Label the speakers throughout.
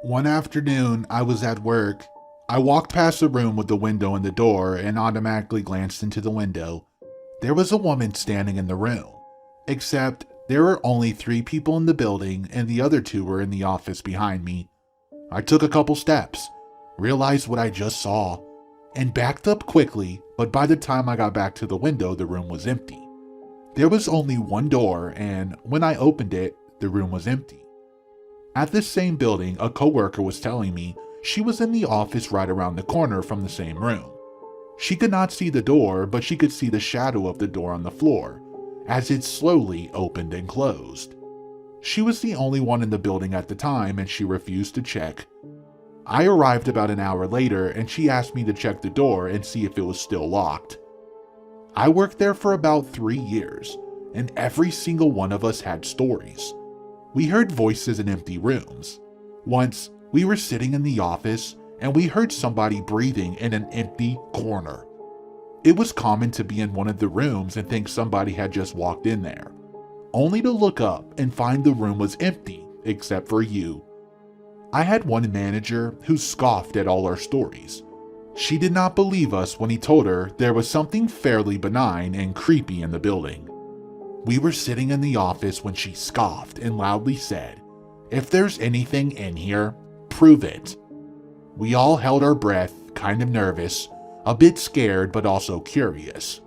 Speaker 1: One afternoon, I was at work. I walked past the room with the window and the door and automatically glanced into the window. There was a woman standing in the room, except there were only 3 people in the building and the other 2 were in the office behind me. I took a couple steps, realized what I just saw, and backed up quickly, but by the time I got back to the window, the room was empty. There was only one door, and when I opened it, the room was empty. At this same building, a coworker was telling me she was in the office right around the corner from the same room. She could not see the door, but she could see the shadow of the door on the floor, as it slowly opened and closed. She was the only one in the building at the time, and she refused to check. I arrived about an hour later, and she asked me to check the door and see if it was still locked. I worked there for about 3 years, and every single one of us had stories. We heard voices in empty rooms. Once, we were sitting in the office and we heard somebody breathing in an empty corner. It was common to be in one of the rooms and think somebody had just walked in there, only to look up and find the room was empty except for you. I had one manager who scoffed at all our stories. She did not believe us when he told her there was something fairly benign and creepy in the building. We were sitting in the office when she scoffed and loudly said, "If there's anything in here, prove it." We all held our breath, kind of nervous, a bit scared but also curious.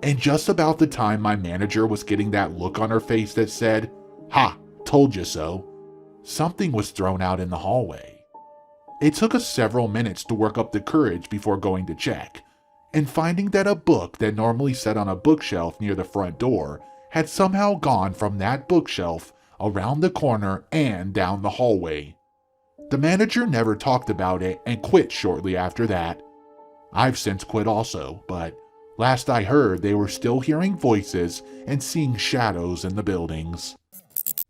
Speaker 1: And just about the time my manager was getting that look on her face that said, "Ha, told you so," something was thrown out in the hallway. It took us several minutes to work up the courage before going to check, and finding that a book that normally sat on a bookshelf near the front door had somehow gone from that bookshelf around the corner and down the hallway. The manager never talked about it and quit shortly after that. I've since quit also, but last I heard they were still hearing voices and seeing shadows in the buildings.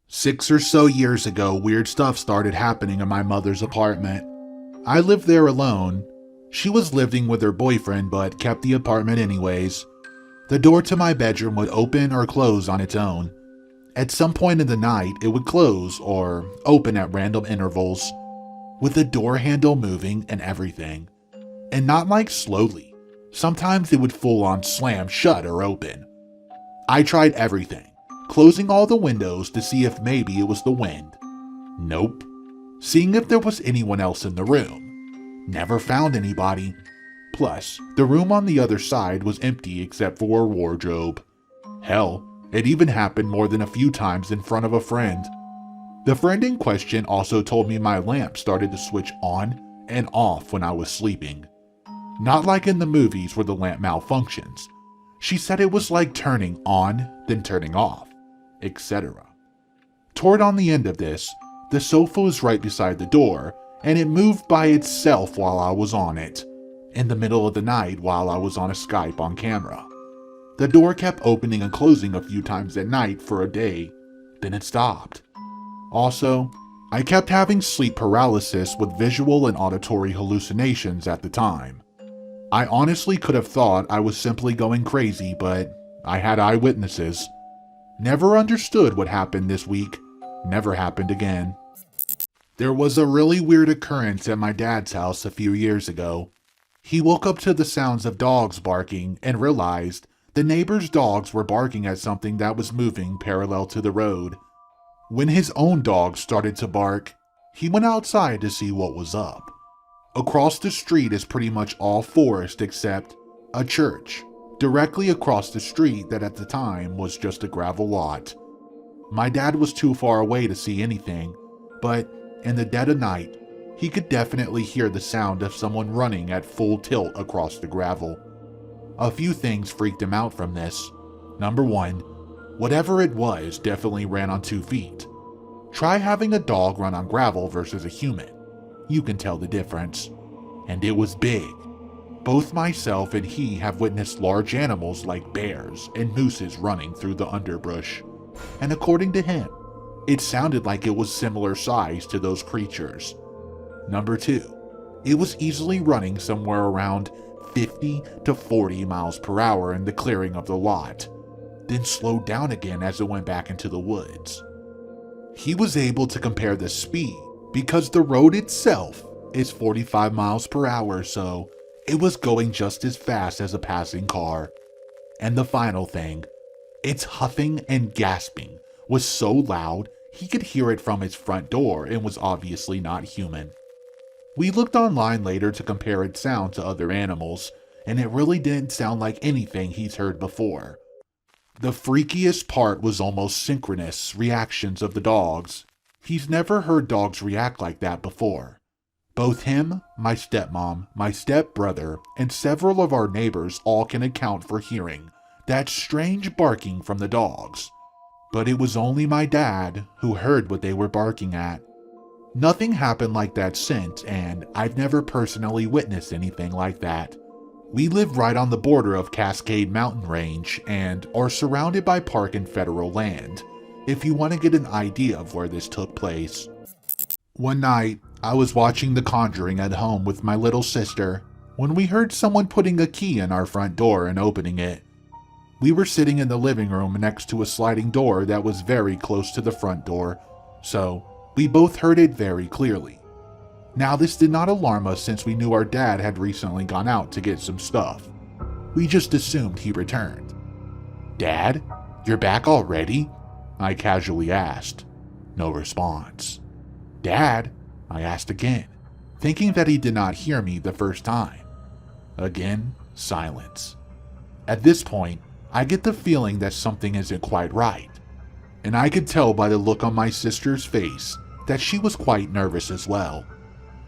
Speaker 1: 6 or so years ago, weird stuff started happening in my mother's apartment. I lived there alone. She was living with her boyfriend but kept the apartment anyways. The door to my bedroom would open or close on its own. At some point in the night, it would close or open at random intervals, with the door handle moving and everything. And not like slowly. Sometimes it would full on slam shut or open. I tried everything, closing all the windows to see if maybe it was the wind. Nope. Seeing if there was anyone else in the room. Never found anybody. Plus, the room on the other side was empty except for a wardrobe. Hell, it even happened more than a few times in front of a friend. The friend in question also told me my lamp started to switch on and off when I was sleeping. Not like in the movies where the lamp malfunctions. She said it was like turning on, then turning off, etc. Toward on the end of this, the sofa was right beside the door, and it moved by itself while I was on it, in the middle of the night while I was on a Skype on camera. The door kept opening and closing a few times at night for a day, then it stopped. Also, I kept having sleep paralysis with visual and auditory hallucinations at the time. I honestly could have thought I was simply going crazy, but I had eyewitnesses. Never understood what happened this week. Never happened again. There was a really weird occurrence at my dad's house a few years ago. He woke up to the sounds of dogs barking and realized the neighbor's dogs were barking at something that was moving parallel to the road. When his own dog started to bark, he went outside to see what was up. Across the street is pretty much all forest except a church, directly across the street that at the time was just a gravel lot. My dad was too far away to see anything, but in the dead of night, he could definitely hear the sound of someone running at full tilt across the gravel. A few things freaked him out from this. Number 1, whatever it was definitely ran on 2 feet. Try having a dog run on gravel versus a human. You can tell the difference. And it was big. Both myself and he have witnessed large animals like bears and mooses running through the underbrush. And according to him, it sounded like it was similar size to those creatures. Number 2, it was easily running somewhere around 50 to 40 miles per hour in the clearing of the lot, then slowed down again as it went back into the woods. He was able to compare the speed because the road itself is 45 miles per hour, so it was going just as fast as a passing car. And the final thing, its huffing and gasping was so loud he could hear it from its front door and was obviously not human. We looked online later to compare its sound to other animals, and it really didn't sound like anything he's heard before. The freakiest part was almost synchronous reactions of the dogs. He's never heard dogs react like that before. Both him, my stepmom, my stepbrother, and several of our neighbors all can account for hearing that strange barking from the dogs. But it was only my dad who heard what they were barking at. Nothing happened like that since, and I've never personally witnessed anything like that. We live right on the border of Cascade Mountain Range and are surrounded by park and federal land, if you want to get an idea of where this took place. One night, I was watching The Conjuring at home with my little sister when we heard someone putting a key in our front door and opening it. We were sitting in the living room next to a sliding door that was very close to the front door, so we both heard it very clearly. Now, this did not alarm us since we knew our dad had recently gone out to get some stuff. We just assumed he returned. "Dad, you're back already?" I casually asked. No response. "Dad?" I asked again, thinking that he did not hear me the first time. Again, silence. At this point, I get the feeling that something isn't quite right, and I could tell by the look on my sister's face that she was quite nervous as well.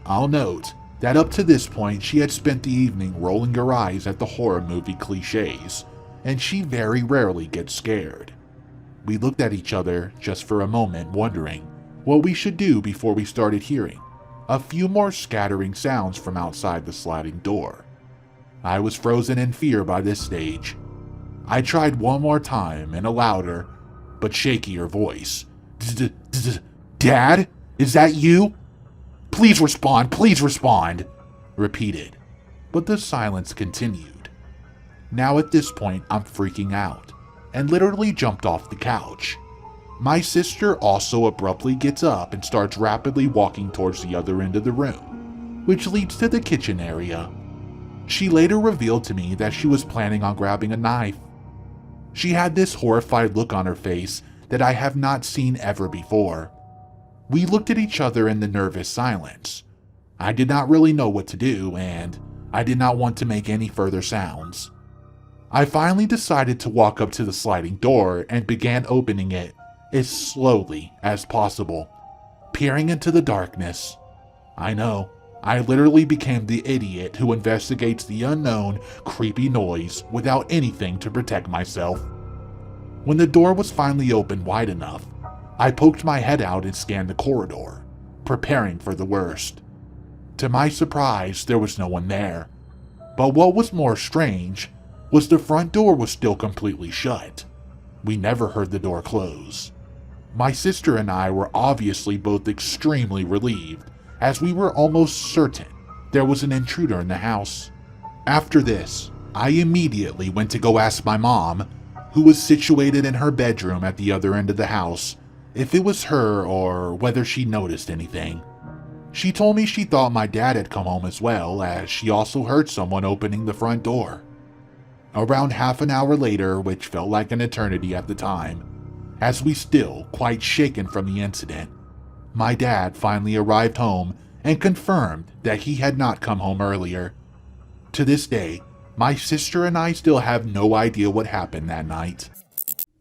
Speaker 1: I'll note that up to this point she had spent the evening rolling her eyes at the horror movie cliches, and she very rarely gets scared. We looked at each other just for a moment, wondering what we should do before we started hearing a few more scattering sounds from outside the sliding door. I was frozen in fear by this stage. I tried one more time in a louder but shakier voice. "Dad? Is that you? Please respond," repeated. But the silence continued. Now at this point, I'm freaking out and literally jumped off the couch. My sister also abruptly gets up and starts rapidly walking towards the other end of the room, which leads to the kitchen area. She later revealed to me that she was planning on grabbing a knife. She had this horrified look on her face that I have not seen ever before. We looked at each other in the nervous silence. I did not really know what to do, and I did not want to make any further sounds. I finally decided to walk up to the sliding door and began opening it as slowly as possible, peering into the darkness. I know, I literally became the idiot who investigates the unknown, creepy noise without anything to protect myself. When the door was finally opened wide enough, I poked my head out and scanned the corridor, preparing for the worst. To my surprise, there was no one there. But what was more strange was the front door was still completely shut. We never heard the door close. My sister and I were obviously both extremely relieved, as we were almost certain there was an intruder in the house. After this, I immediately went to go ask my mom, who was situated in her bedroom at the other end of the house, if it was her or whether she noticed anything. She told me she thought my dad had come home as well, as she also heard someone opening the front door. Around half an hour later, which felt like an eternity at the time, as we still quite shaken from the incident, my dad finally arrived home and confirmed that he had not come home earlier. To this day, my sister and I still have no idea what happened that night.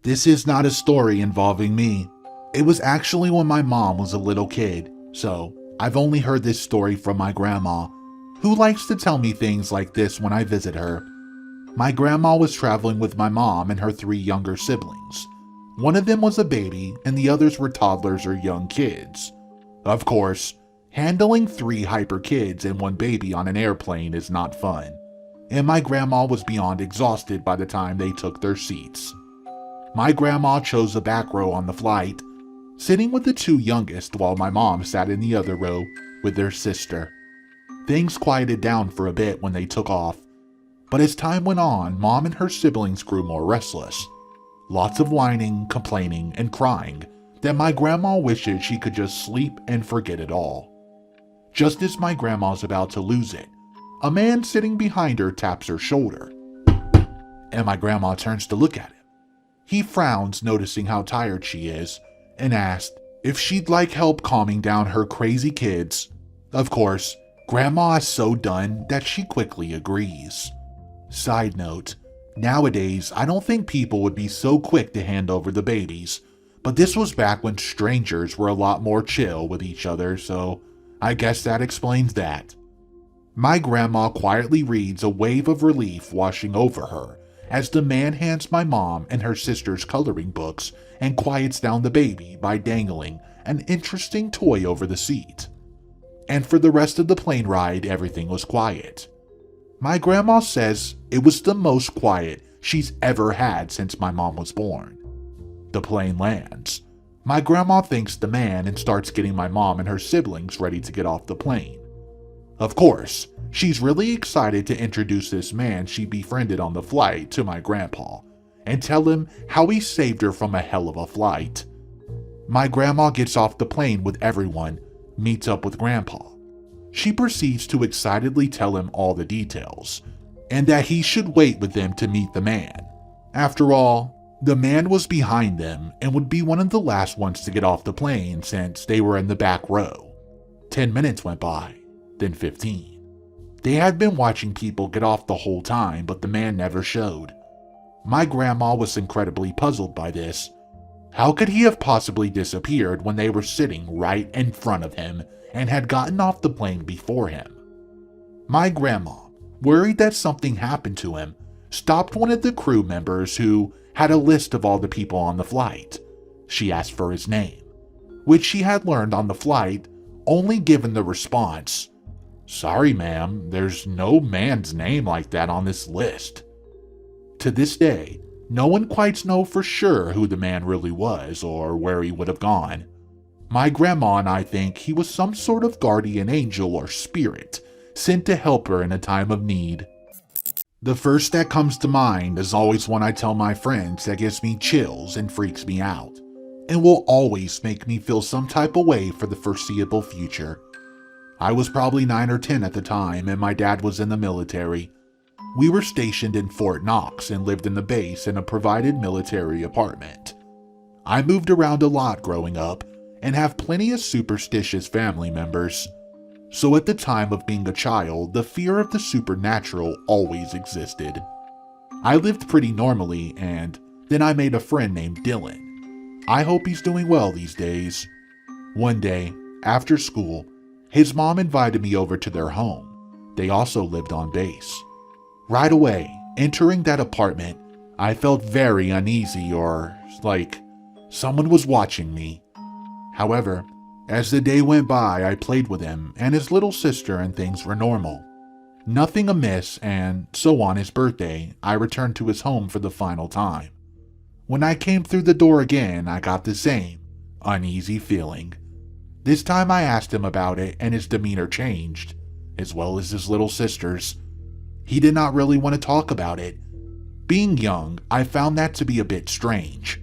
Speaker 1: This is not a story involving me. It was actually when my mom was a little kid, so I've only heard this story from my grandma, who likes to tell me things like this when I visit her. My grandma was traveling with my mom and her 3 younger siblings. One of them was a baby, and the others were toddlers or young kids. Of course, handling 3 hyper kids and 1 baby on an airplane is not fun, and my grandma was beyond exhausted by the time they took their seats. My grandma chose the back row on the flight, sitting with the 2 youngest while my mom sat in the other row with their sister. Things quieted down for a bit when they took off, but as time went on, Mom and her siblings grew more restless. Lots of whining, complaining, and crying that my grandma wishes she could just sleep and forget it all. Just as my grandma's about to lose it, a man sitting behind her taps her shoulder, and my grandma turns to look at him. He frowns, noticing how tired she is, and asks if she'd like help calming down her crazy kids. Of course, Grandma is so done that she quickly agrees. Side note, nowadays I don't think people would be so quick to hand over the babies, but this was back when strangers were a lot more chill with each other, so I guess that explains that. My grandma quietly reads, a wave of relief washing over her as the man hands my mom and her sister's coloring books and quiets down the baby by dangling an interesting toy over the seat. And for the rest of the plane ride, everything was quiet. My grandma says it was the most quiet she's ever had since my mom was born. The plane lands. My grandma thanks the man and starts getting my mom and her siblings ready to get off the plane. Of course, she's really excited to introduce this man she befriended on the flight to my grandpa and tell him how he saved her from a hell of a flight. My grandma gets off the plane with everyone, meets up with Grandpa. She proceeds to excitedly tell him all the details, and that he should wait with them to meet the man. After all, the man was behind them and would be one of the last ones to get off the plane since they were in the back row. 10 minutes went by, then 15. They had been watching people get off the whole time, but the man never showed. My grandma was incredibly puzzled by this. How could he have possibly disappeared when they were sitting right in front of him and had gotten off the plane before him? My grandma, worried that something happened to him, stopped one of the crew members who had a list of all the people on the flight. She asked for his name, which she had learned on the flight, only given the response, "Sorry, ma'am, there's no man's name like that on this list." To this day, no one quite knows for sure who the man really was or where he would have gone. My grandma and I think he was some sort of guardian angel or spirit sent to help her in a time of need. The first that comes to mind is always one I tell my friends that gives me chills and freaks me out, and will always make me feel some type of way for the foreseeable future. I was probably 9 or 10 at the time, and my dad was in the military. We were stationed in Fort Knox and lived in the base in a provided military apartment. I moved around a lot growing up and have plenty of superstitious family members. So at the time of being a child, the fear of the supernatural always existed. I lived pretty normally, and then I made a friend named Dylan. I hope he's doing well these days. One day, after school, his mom invited me over to their home. They also lived on base. Right away, entering that apartment, I felt very uneasy, or like someone was watching me. However, as the day went by, I played with him and his little sister and things were normal. Nothing amiss, and so on his birthday, I returned to his home for the final time. When I came through the door again, I got the same uneasy feeling. This time I asked him about it and his demeanor changed, as well as his little sister's. He did not really want to talk about it. Being young, I found that to be a bit strange.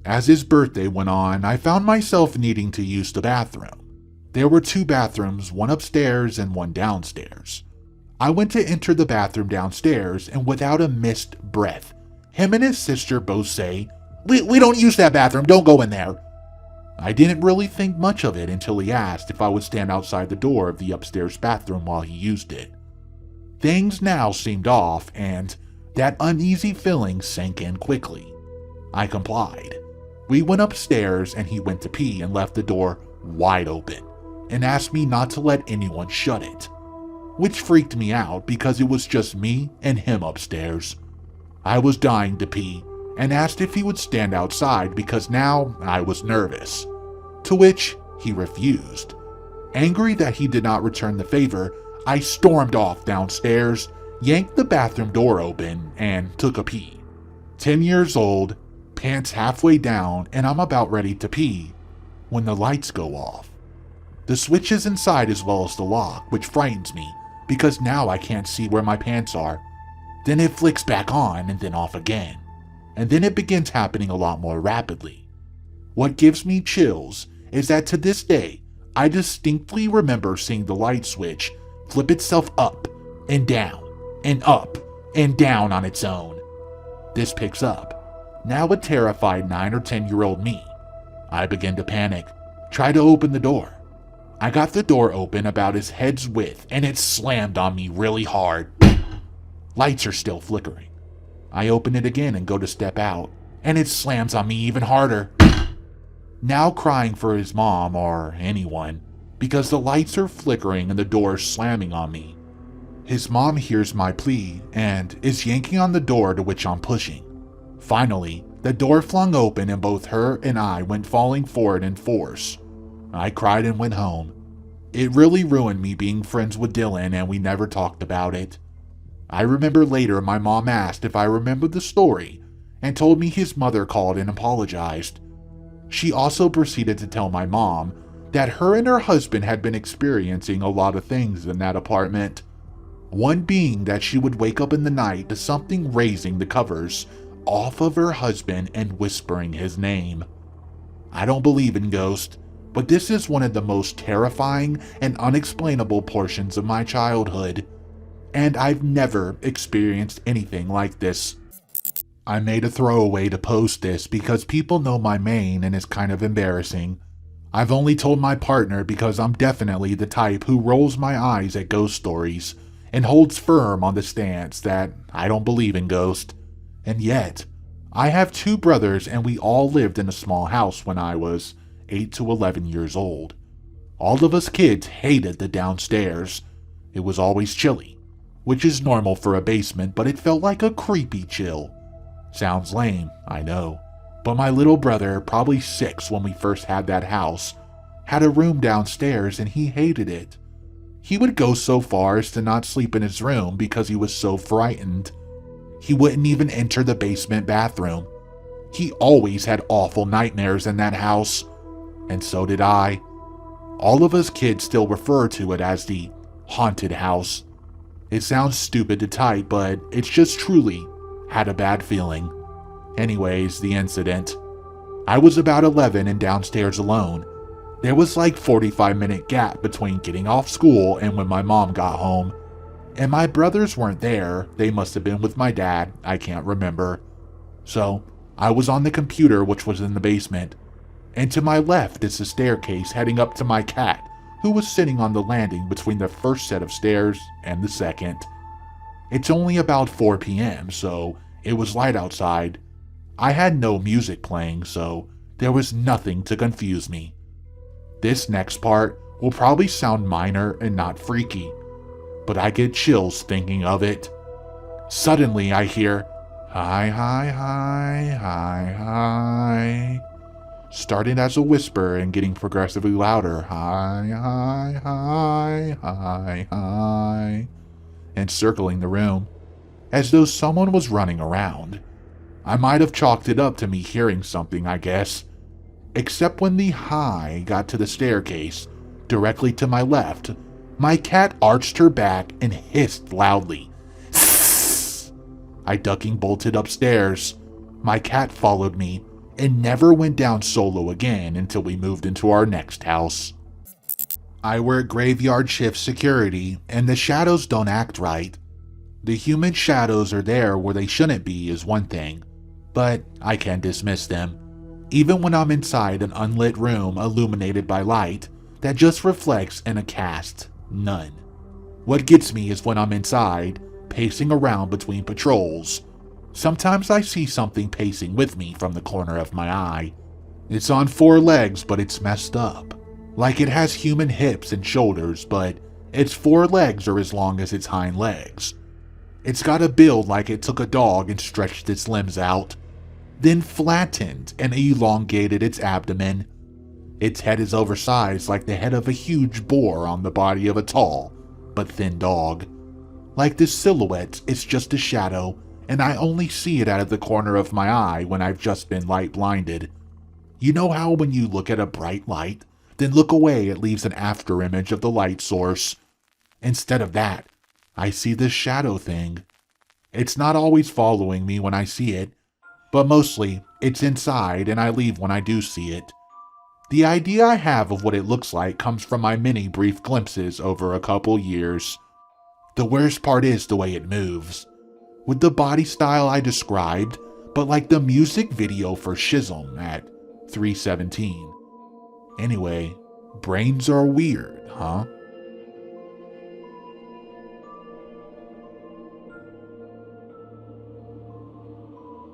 Speaker 1: As his birthday went on, I found myself needing to use the bathroom. There were 2 bathrooms, one upstairs and one downstairs. I went to enter the bathroom downstairs, and without a missed breath, him and his sister both say, We don't use that bathroom, don't go in there." I didn't really think much of it until he asked if I would stand outside the door of the upstairs bathroom while he used it. Things now seemed off, and that uneasy feeling sank in quickly. I complied. We went upstairs and he went to pee and left the door wide open and asked me not to let anyone shut it, which freaked me out because it was just me and him upstairs. I was dying to pee and asked if he would stand outside because now I was nervous, to which he refused. Angry that he did not return the favor, I stormed off downstairs, yanked the bathroom door open, and took a pee. 10 years old, pants halfway down, and I'm about ready to pee when the lights go off. The switch is inside as well as the lock, which frightens me because now I can't see where my pants are. Then it flicks back on and then off again, and then it begins happening a lot more rapidly. What gives me chills is that to this day, I distinctly remember seeing the light switch flip itself up and down and up and down on its own. This picks up. Now a terrified 9 or 10-year-old me. I begin to panic, try to open the door. I got the door open about his head's width and it slammed on me really hard. Lights are still flickering. I open it again and go to step out, and it slams on me even harder. Now crying for his mom or anyone, because the lights are flickering and the door is slamming on me. His mom hears my plea and is yanking on the door, to which I'm pushing. Finally, the door flung open and both her and I went falling forward in force. I cried and went home. It really ruined me being friends with Dylan, and we never talked about it. I remember later my mom asked if I remembered the story and told me his mother called and apologized. She also proceeded to tell my mom that her and her husband had been experiencing a lot of things in that apartment. One being that she would wake up in the night to something raising the covers off of her husband and whispering his name. I don't believe in ghosts, but this is one of the most terrifying and unexplainable portions of my childhood. And I've never experienced anything like this. I made a throwaway to post this because people know my main and it's kind of embarrassing. I've only told my partner because I'm definitely the type who rolls my eyes at ghost stories and holds firm on the stance that I don't believe in ghosts. And yet, I have 2 brothers and we all lived in a small house when I was 8 to 11 years old. All of us kids hated the downstairs. It was always chilly, which is normal for a basement, but it felt like a creepy chill. Sounds lame, I know, but my little brother, probably 6 when we first had that house, had a room downstairs and he hated it. He would go so far as to not sleep in his room because he was so frightened. He wouldn't even enter the basement bathroom. He always had awful nightmares in that house, and so did I. All of us kids still refer to it as the haunted house. It sounds stupid to type, but it's just truly had a bad feeling. Anyways, the incident. I was about 11 and downstairs alone. There was like 45-minute gap between getting off school and when my mom got home. And my brothers weren't there. They must have been with my dad. I can't remember. So, I was on the computer, which was in the basement. And to my left is the staircase heading up to my cat, who was sitting on the landing between the first set of stairs and the second. It's only about 4 p.m., so it was light outside. I had no music playing, so there was nothing to confuse me. This next part will probably sound minor and not freaky, but I get chills thinking of it. Suddenly I hear, "Hi, hi, hi, hi, hi," starting as a whisper and getting progressively louder, "Hi, hi, hi, hi, hi," and circling the room, as though someone was running around. I might have chalked it up to me hearing something, I guess. Except when the "hi" got to the staircase, directly to my left, my cat arched her back and hissed loudly. "Sssss." I ducking bolted upstairs. My cat followed me and never went down solo again until we moved into our next house. I work graveyard shift security, and the shadows don't act right. The human shadows are there where they shouldn't be is one thing, but I can't dismiss them. Even when I'm inside an unlit room illuminated by light that just reflects in a cast, none. What gets me is when I'm inside, pacing around between patrols. Sometimes I see something pacing with me from the corner of my eye. It's on 4 legs, but it's messed up. Like it has human hips and shoulders, but its 4 legs are as long as its hind legs. It's got a build like it took a dog and stretched its limbs out, then flattened and elongated its abdomen. Its head is oversized like the head of a huge boar on the body of a tall but thin dog. Like this silhouette, it's just a shadow, and I only see it out of the corner of my eye when I've just been light blinded. You know how when you look at a bright light, then look away, it leaves an after image of the light source. Instead of that, I see this shadow thing. It's not always following me when I see it, but mostly it's inside and I leave when I do see it. The idea I have of what it looks like comes from my many brief glimpses over a couple years. The worst part is the way it moves. With the body style I described, but like the music video for Schism at 3:17. Anyway, brains are weird, huh?